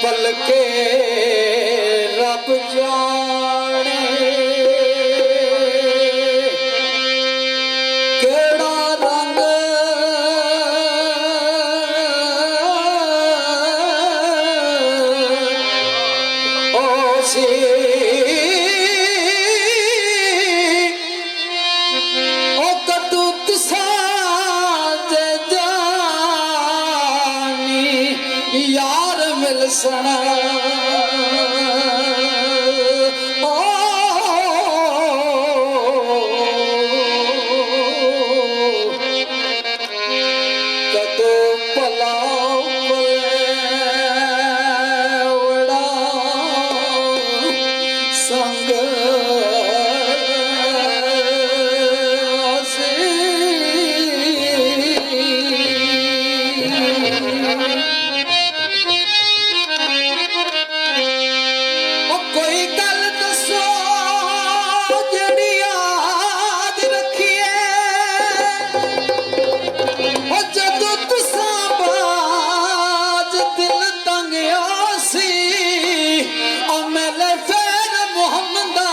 पलके रब जाने केड़ा रंग ओ सी ओ कतूत साजे जानी यार मिल सना कदो भला बड़ा संग कोई गल दसो जड़ी याद रखिए जदों तुसां बाज दिल तंग आसी मेले फेर मुहम्मदा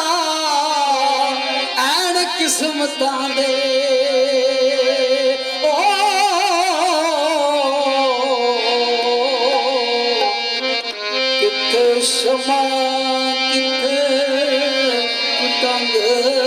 ऐन किस्मतां दे किथे शमा किथे पतंग